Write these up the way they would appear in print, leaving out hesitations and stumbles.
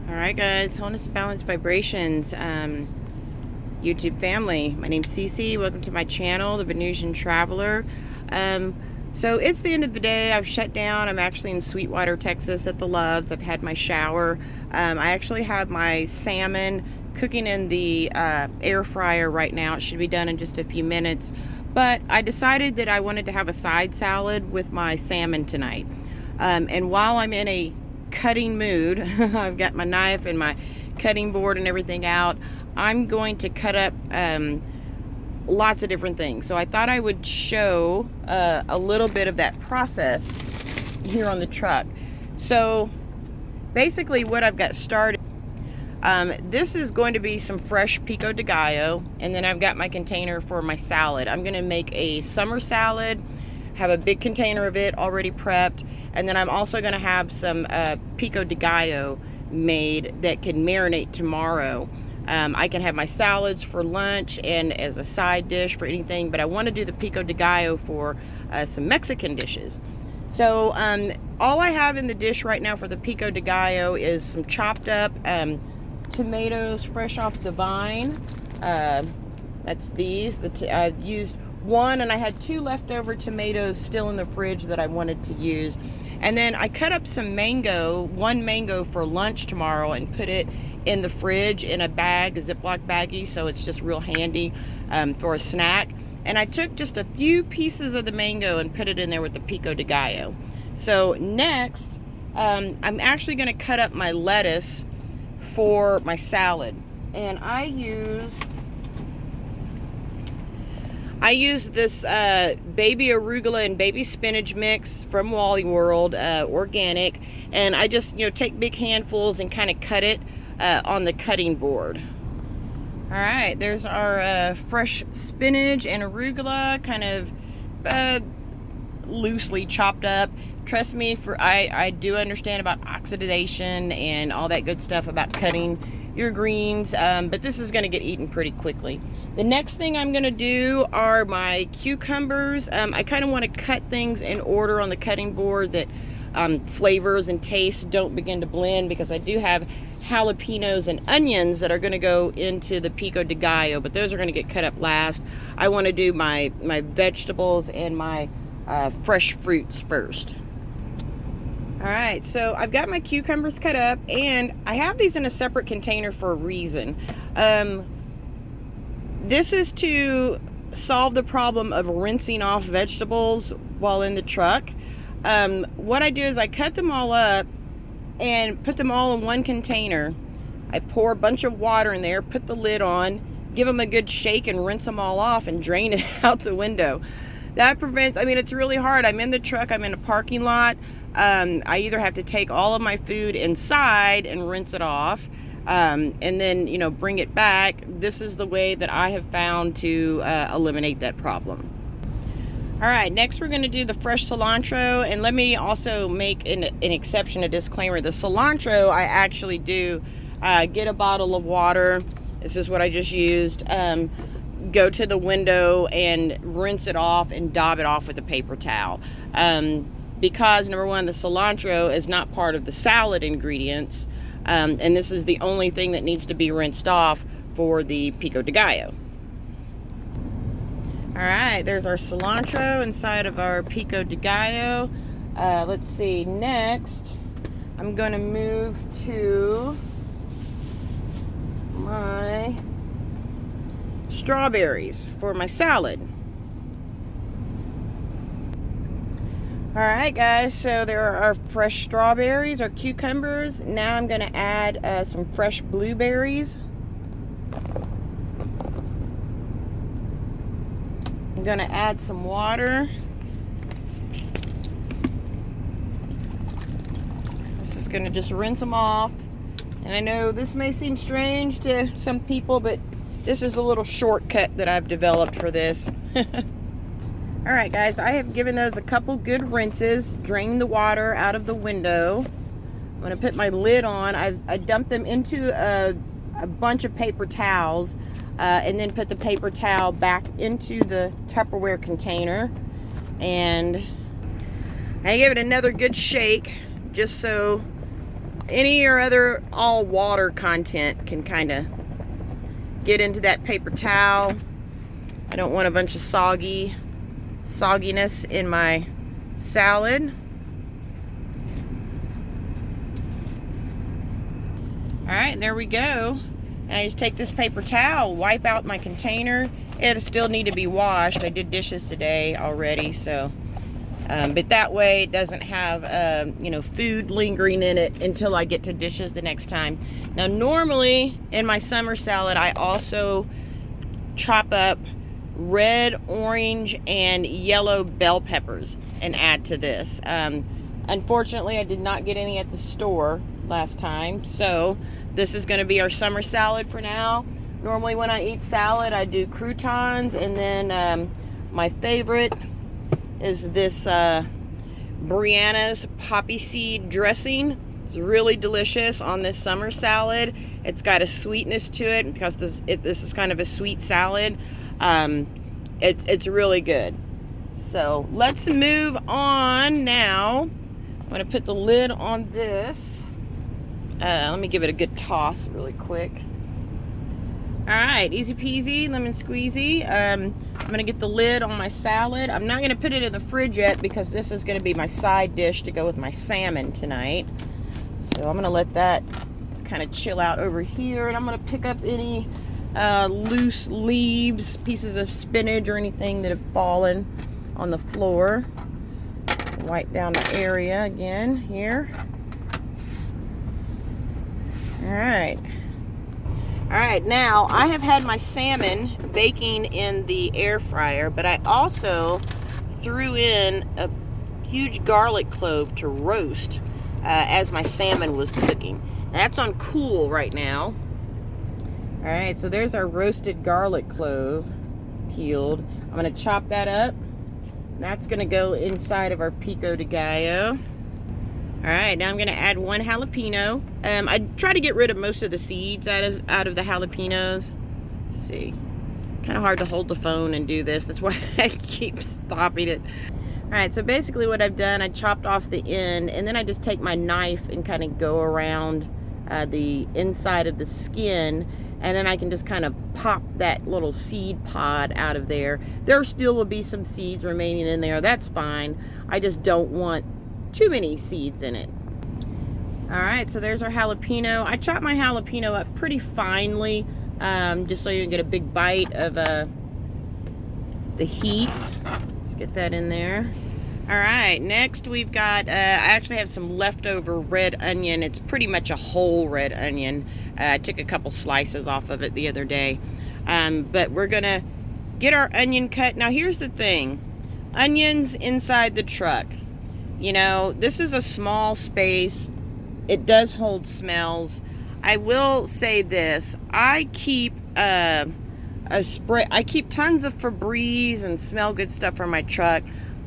Alright guys, Wholeness Balance Vibrations YouTube family. My name's Cece. Welcome to my channel, The Venusian Traveler. So it's the end of the day. I've shut down. I'm actually in Sweetwater, Texas at the Loves. I've had my shower. I actually have my salmon cooking in the air fryer right now. It should be done in just a few minutes. But I decided that I wanted to have a side salad with my salmon tonight. And while I'm in a cutting mood, I've got my knife and my cutting board and everything out, I'm going to cut up lots of different things. So I thought I would show a little bit of that process here on the truck. So basically what I've got started, this is going to be some fresh Pico de Gallo, and then I've got my container for my salad. I'm going to make a summer salad, have a big container of it already prepped, and then I'm also going to have some Pico de Gallo made that can marinate tomorrow. I can have my salads for lunch and as a side dish for anything, but I want to do the Pico de Gallo for some Mexican dishes. So all I have in the dish right now for the Pico de Gallo is some chopped up tomatoes fresh off the vine. That's these. I used one, and I had two leftover tomatoes still in the fridge that I wanted to use. And then I cut up some one mango for lunch tomorrow, and put it in the fridge in a bag, a Ziploc baggie, so it's just real handy for a snack. And I took just a few pieces of the mango and put it in there with the Pico de Gallo. So next, I'm actually going to cut up my lettuce for my salad. And I use this baby arugula and baby spinach mix from Wally World, organic, and I just take big handfuls and kind of cut it on the cutting board. All right, there's our fresh spinach and arugula, kind of loosely chopped up. Trust me, I do understand about oxidation and all that good stuff about cutting your greens, but this is going to get eaten pretty quickly. The next thing I'm going to do are my cucumbers. I kind of want to cut things in order on the cutting board that flavors and tastes don't begin to blend, because I do have jalapenos and onions that are going to go into the Pico de Gallo, but those are going to get cut up last. I want to do my vegetables and my fresh fruits first. Alright, so I've got my cucumbers cut up, and I have these in a separate container for a reason. This is to solve the problem of rinsing off vegetables while in the truck. What I do is I cut them all up and put them all in one container. I pour a bunch of water in there, put the lid on, give them a good shake, and rinse them all off and drain it out the window. That prevents, it's really hard. I'm in the truck, I'm in a parking lot. I either have to take all of my food inside and rinse it off, and then, bring it back. This is the way that I have found to eliminate that problem. All right, next we're going to do the fresh cilantro, and let me also make an exception, a disclaimer. The cilantro, I actually do get a bottle of water. This is what I just used. Go to the window and rinse it off and dab it off with a paper towel. Because number one, the cilantro is not part of the salad ingredients, and this is the only thing that needs to be rinsed off for the Pico de Gallo. All right, there's our cilantro inside of our Pico de Gallo. Let's see, next I'm going to move to my strawberries for my salad. Alright guys, so there are our fresh strawberries, our cucumbers. Now I'm going to add some fresh blueberries. I'm going to add some water. This is going to just rinse them off. And I know this may seem strange to some people, but this is a little shortcut that I've developed for this. Alright guys, I have given those a couple good rinses, drained the water out of the window. I'm going to put my lid on. I dumped them into a bunch of paper towels, and then put the paper towel back into the Tupperware container. And I give it another good shake, just so any or other all water content can kind of get into that paper towel. I don't want a bunch of sogginess in my salad. All right, there we go. And I just take this paper towel, wipe out my container. It'll still need to be washed. I did dishes today already, so but that way it doesn't have you know, food lingering in it until I get to dishes the next time. Now normally in my summer salad I also chop up red, orange, and yellow bell peppers and add to this. Unfortunately I did not get any at the store last time, so this is going to be our summer salad for now. Normally when I eat salad I do croutons, and then my favorite is this Brianna's poppy seed dressing. It's really delicious on this summer salad. It's got a sweetness to it because this is kind of a sweet salad. It's really good. So let's move on now. I'm going to put the lid on this. Let me give it a good toss really quick. Alright, easy peasy, lemon squeezy. I'm going to get the lid on my salad. I'm not going to put it in the fridge yet because this is going to be my side dish to go with my salmon tonight. So I'm going to let that kind of chill out over here. And I'm going to pick up any loose leaves, pieces of spinach or anything that have fallen on the floor. Wipe down the area again here. Alright. Alright, now I have had my salmon baking in the air fryer, but I also threw in a huge garlic clove to roast as my salmon was cooking. Now, that's on cool right now. Alright, so there's our roasted garlic clove peeled. I'm going to chop that up. That's going to go inside of our Pico de Gallo. Alright, now I'm going to add one jalapeno. I try to get rid of most of the seeds out of the jalapenos. Let's see. Kind of hard to hold the phone and do this. That's why I keep stopping it. Alright, so basically what I've done, I chopped off the end, and then I just take my knife and kind of go around the inside of the skin, and then I can just kind of pop that little seed pod out of there. There still will be some seeds remaining in there. That's fine. I just don't want too many seeds in it. Alright, so there's our jalapeno. I chopped my jalapeno up pretty finely, just so you can get a big bite of the heat. Let's get that in there. Alright, next we've got, I actually have some leftover red onion. It's pretty much a whole red onion. I took a couple slices off of it the other day. But we're gonna get our onion cut. Now here's the thing. Onions inside the truck. You know, this is a small space. It does hold smells. I will say this. I keep a spray. I keep tons of Febreze and smell good stuff for my truck.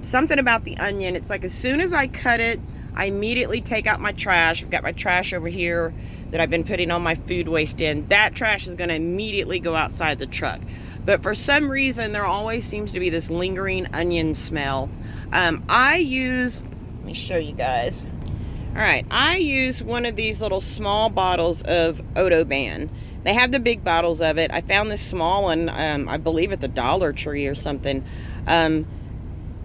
Something about the onion. It's like as soon as I cut it, I immediately take out my trash. I've got my trash over here that I've been putting all my food waste in. That trash is going to immediately go outside the truck. But for some reason, there always seems to be this lingering onion smell. I use... Let me show you guys. Alright, I use one of these little small bottles of Odoban. They have the big bottles of it. I found this small one, I believe at the Dollar Tree or something.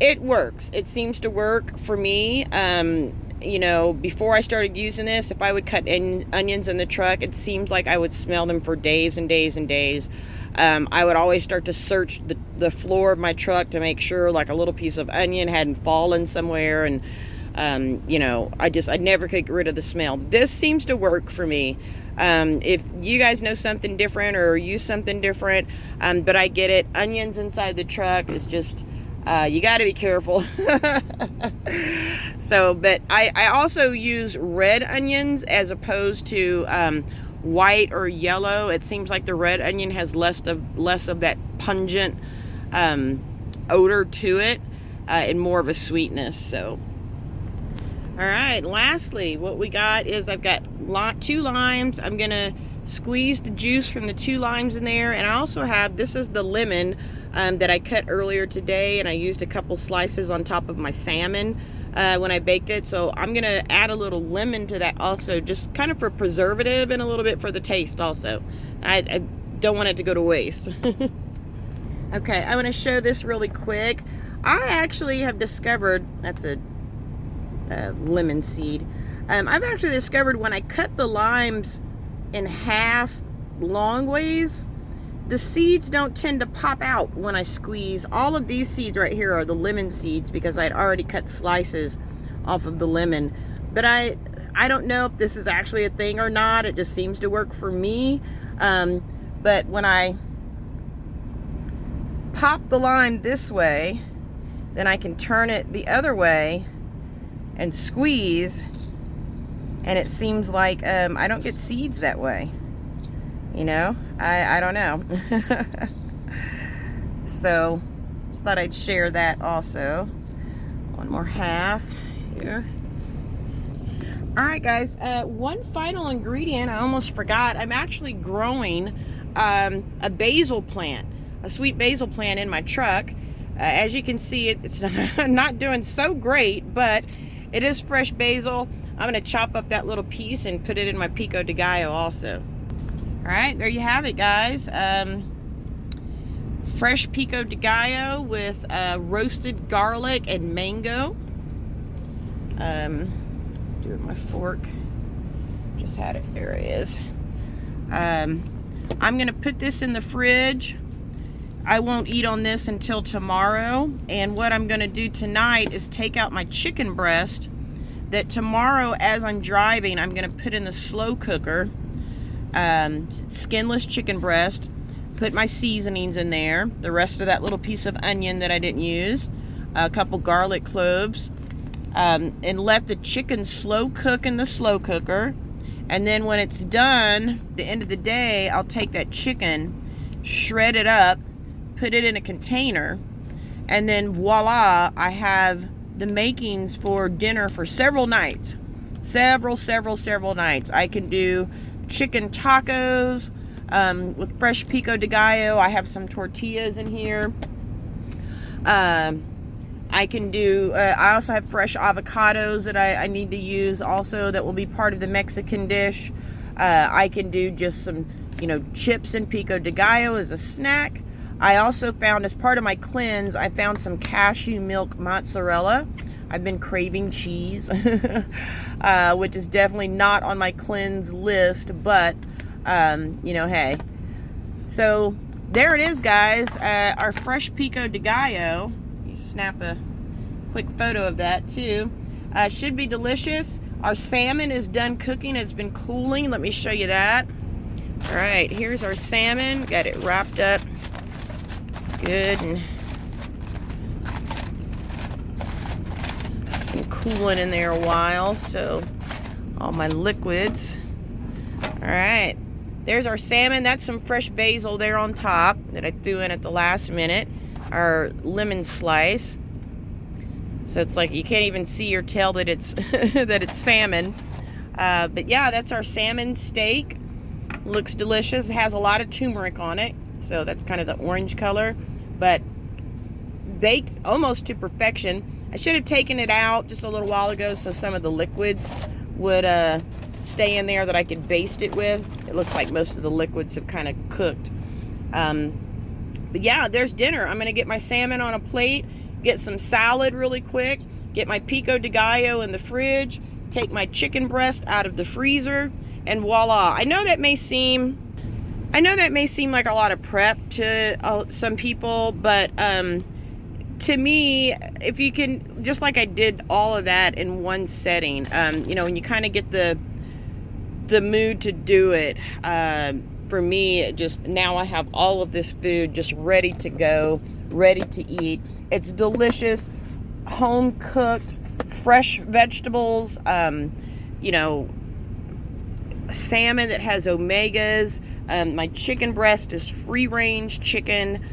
It works. It seems to work for me. You know, before I started using this, if I would cut onions in the truck, it seems like I would smell them for days and days and days. I would always start to search the floor of my truck to make sure like a little piece of onion hadn't fallen somewhere, and you know, I never could get rid of the smell. This seems to work for me. If you guys know something different or use something different, but I get it. Onions inside the truck is just, you got to be careful. So, but I also use red onions as opposed to white or yellow. It seems like the red onion has less of that pungent odor to it, and more of a sweetness. So, all right, lastly, what we got is I've got 2 limes. I'm gonna squeeze the juice from the 2 limes in there, and I also have, this is the lemon that I cut earlier today, and I used a couple slices on top of my salmon. when I baked it. So I'm going to add a little lemon to that also, just kind of for preservative and a little bit for the taste also. I don't want it to go to waste. Okay, I want to show this really quick. I actually have discovered, that's a lemon seed. I've actually discovered when I cut the limes in half long ways, the seeds don't tend to pop out when I squeeze. All of these seeds right here are the lemon seeds because I'd already cut slices off of the lemon. But I don't know if this is actually a thing or not. It just seems to work for me. But when I pop the lime this way, then I can turn it the other way and squeeze, and it seems like I don't get seeds that way. You know, I don't know. So just thought I'd share that also. One more half here. All right, guys, one final ingredient I almost forgot. I'm actually growing a basil plant, a sweet basil plant in my truck. As you can see, it's not doing so great, but it is fresh basil. I'm going to chop up that little piece and put it in my Pico de Gallo also. All right, there you have it, guys. Fresh Pico de Gallo with roasted garlic and mango. Do it with my fork. Just had it. There it is. I'm going to put this in the fridge. I won't eat on this until tomorrow. And what I'm going to do tonight is take out my chicken breast that tomorrow, as I'm driving, I'm going to put in the slow cooker. Skinless chicken breast. Put my seasonings in there. The rest of that little piece of onion that I didn't use. A couple garlic cloves. And let the chicken slow cook in the slow cooker. And then when it's done, the end of the day, I'll take that chicken, shred it up, put it in a container, and then voila, I have the makings for dinner for several nights. Several nights. I can do chicken tacos with fresh Pico de Gallo. I have some tortillas in here. I can do, I also have fresh avocados that I need to use also that will be part of the Mexican dish. I can do just some, chips and Pico de Gallo as a snack. I also found, as part of my cleanse, I found some cashew milk mozzarella. I've been craving cheese, which is definitely not on my cleanse list, but, hey. So, there it is, guys. Our fresh Pico de Gallo. You snap a quick photo of that, too. Should be delicious. Our salmon is done cooking. It's been cooling. Let me show you that. All right, here's our salmon. Got it wrapped up good and been cooling in there a while, so all my liquids. All right, there's our salmon. That's some fresh basil there on top that I threw in at the last minute. Our lemon slice, so it's like you can't even see or tell that it's that it's salmon. But yeah, that's our salmon steak. Looks delicious. It has a lot of turmeric on it, so that's kind of the orange color, but baked almost to perfection. I should have taken it out just a little while ago so some of the liquids would stay in there that I could baste it with. It looks like most of the liquids have kind of cooked. But yeah, there's dinner. I'm going to get my salmon on a plate, get some salad really quick, get my Pico de Gallo in the fridge, take my chicken breast out of the freezer, and voila. I know that may seem like a lot of prep to some people, but to me, if you can, just like I did all of that in one setting, when you kind of get the mood to do it, for me, now I have all of this food just ready to go, ready to eat. It's delicious, home cooked, fresh vegetables, salmon that has omegas. My chicken breast is free range chicken,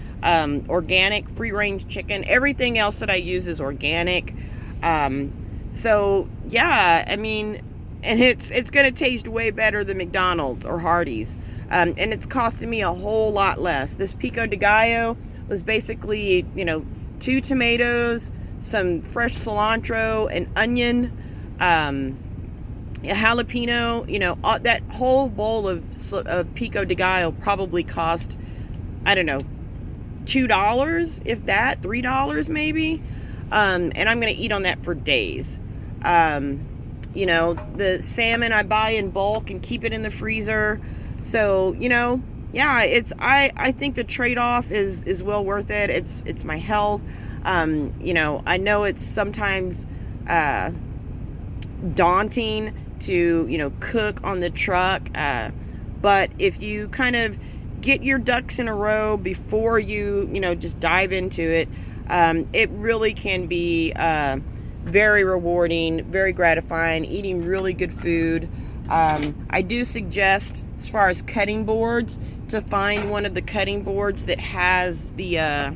organic free range chicken. Everything else that I use is organic. So yeah, and it's going to taste way better than McDonald's or Hardee's. And it's costing me a whole lot less. This Pico de Gallo was basically, 2 tomatoes, some fresh cilantro, an onion, a jalapeno. You know, that whole bowl of Pico de Gallo probably cost, I don't know, $2, if that, $3 maybe. And I'm going to eat on that for days. You know, the salmon I buy in bulk and keep it in the freezer. So, you know, yeah, I think the trade-off is well worth it. It's my health. You know, I know it's sometimes daunting to, you know, cook on the truck. But if you kind of get your ducks in a row before you know, just dive into it, it really can be very rewarding, very gratifying, eating really good food. I do suggest, as far as cutting boards, to find one of the cutting boards that has the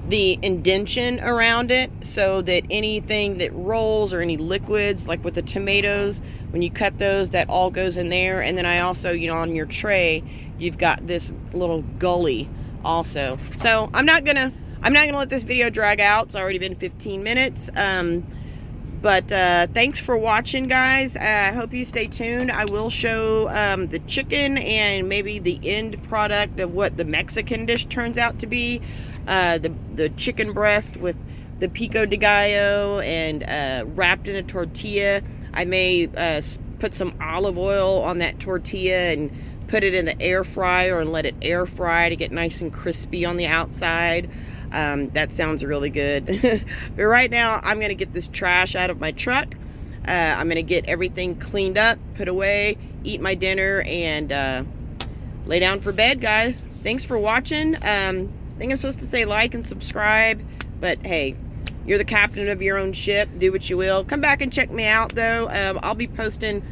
indentation around it, so that anything that rolls or any liquids, like with the tomatoes, when you cut those, that all goes in there. And then I also, you know, on your tray, you've got this little gully also. So I'm not gonna let this video drag out. It's already been 15 minutes. But thanks for watching, guys. I hope you stay tuned. I will show the chicken and maybe the end product of what the Mexican dish turns out to be. The chicken breast with the Pico de Gallo and wrapped in a tortilla. I may put some olive oil on that tortilla and put it in the air fryer and let it air fry to get nice and crispy on the outside. That sounds really good. But right now, I'm going to get this trash out of my truck. I'm going to get everything cleaned up, put away, eat my dinner, and lay down for bed, guys. Thanks for watching. I think I'm supposed to say like and subscribe, but hey, you're the captain of your own ship. Do what you will. Come back and check me out, though. I'll be posting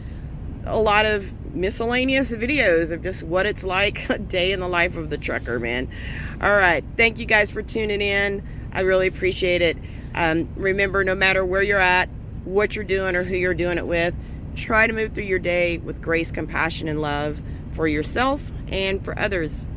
a lot of miscellaneous videos of just what it's like a day in the life of the trucker, man. All right, thank you guys for tuning in. I really appreciate it. Remember, no matter where you're at, what you're doing, or who you're doing it with, try to move through your day with grace, compassion, and love for yourself and for others.